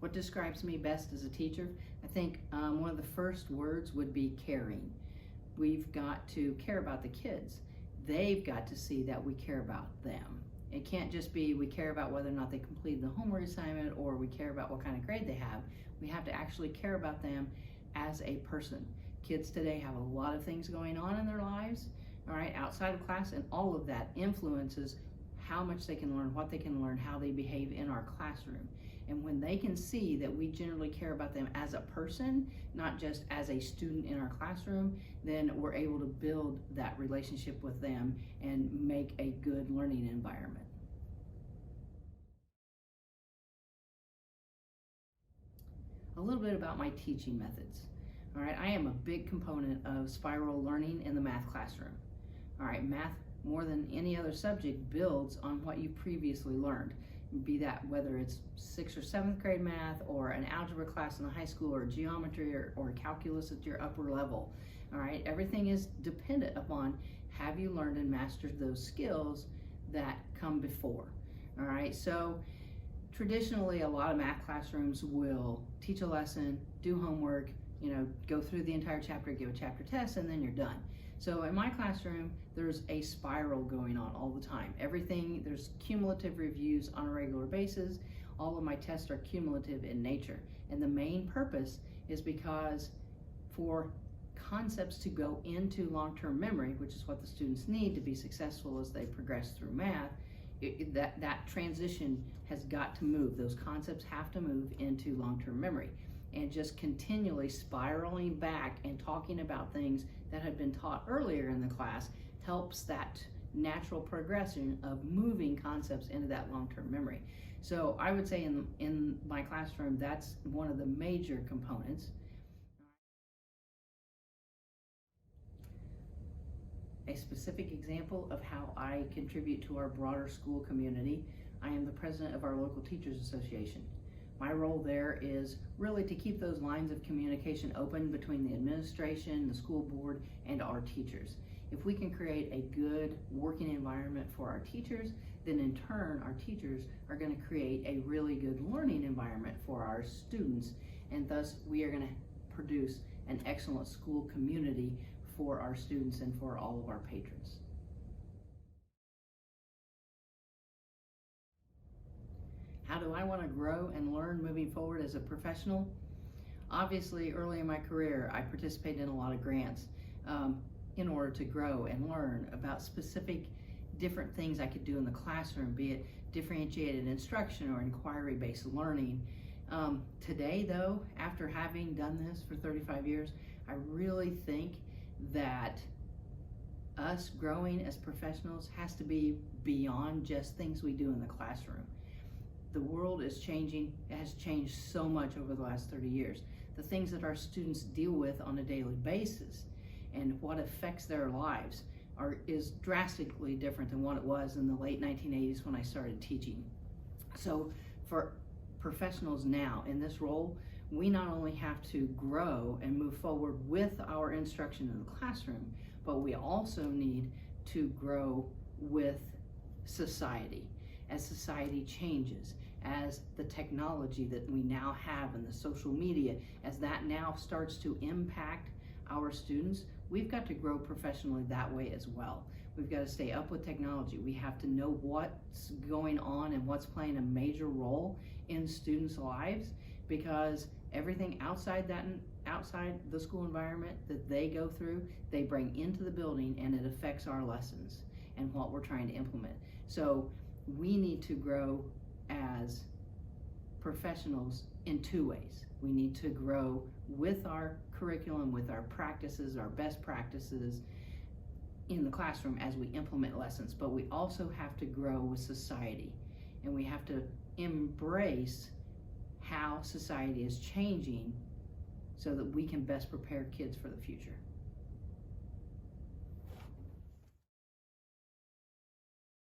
What describes me best as a teacher? I think one of the first words would be caring. We've got to care about the kids. They've got to see that we care about them. It can't just be we care about whether or not they completed the homework assignment or we care about what kind of grade they have. We have to actually care about them as a person. Kids today have a lot of things going on in their lives, all right, outside of class, and all of that influences how much they can learn, what they can learn, how they behave in our classroom. And when they can see that we generally care about them as a person, not just as a student in our classroom, then we're able to build that relationship with them and make a good learning environment. A little bit about my teaching methods. All right, I am a big component of spiral learning in the math classroom. All right, math, more than any other subject, builds on what you previously learned. Be that whether it's 6th or 7th grade math or an algebra class in the high school or geometry or calculus at your upper level. All right, everything is dependent upon have you learned and mastered those skills that come before. All right, so traditionally a lot of math classrooms will teach a lesson, do homework, go through the entire chapter, give a chapter test, and then you're done. So in my classroom, there's a spiral going on all the time. There's cumulative reviews on a regular basis. All of my tests are cumulative in nature. And the main purpose is because for concepts to go into long-term memory, which is what the students need to be successful as they progress through math, that transition has got to move. Those concepts have to move into long-term memory. And just continually spiraling back and talking about things that had been taught earlier in the class helps that natural progression of moving concepts into that long-term memory. So I would say in my classroom, that's one of the major components. A specific example of how I contribute to our broader school community, I am the president of our local teachers association. My role there is really to keep those lines of communication open between the administration, the school board, and our teachers. If we can create a good working environment for our teachers, then in turn our teachers are going to create a really good learning environment for our students, and thus we are going to produce an excellent school community for our students and for all of our patrons. How do I want to grow and learn moving forward as a professional? Obviously, early in my career, I participated in a lot of grants in order to grow and learn about specific different things I could do in the classroom, be it differentiated instruction or inquiry-based learning. Today, though, after having done this for 35 years, I really think that us growing as professionals has to be beyond just things we do in the classroom. The world is changing. It has changed so much over the last 30 years. The things that our students deal with on a daily basis and what affects their lives is drastically different than what it was in the late 1980s when I started teaching. So for professionals now in this role, we not only have to grow and move forward with our instruction in the classroom, but we also need to grow with society. As society changes, as the technology that we now have and the social media, as that now starts to impact our students, we've got to grow professionally that way as well. We've got to stay up with technology. We have to know what's going on and what's playing a major role in students' lives, because everything outside the school environment that they go through, they bring into the building, and it affects our lessons and what we're trying to implement. So we need to grow as professionals in two ways. We need to grow with our curriculum, with our practices, our best practices in the classroom as we implement lessons, but we also have to grow with society, and we have to embrace how society is changing so that we can best prepare kids for the future.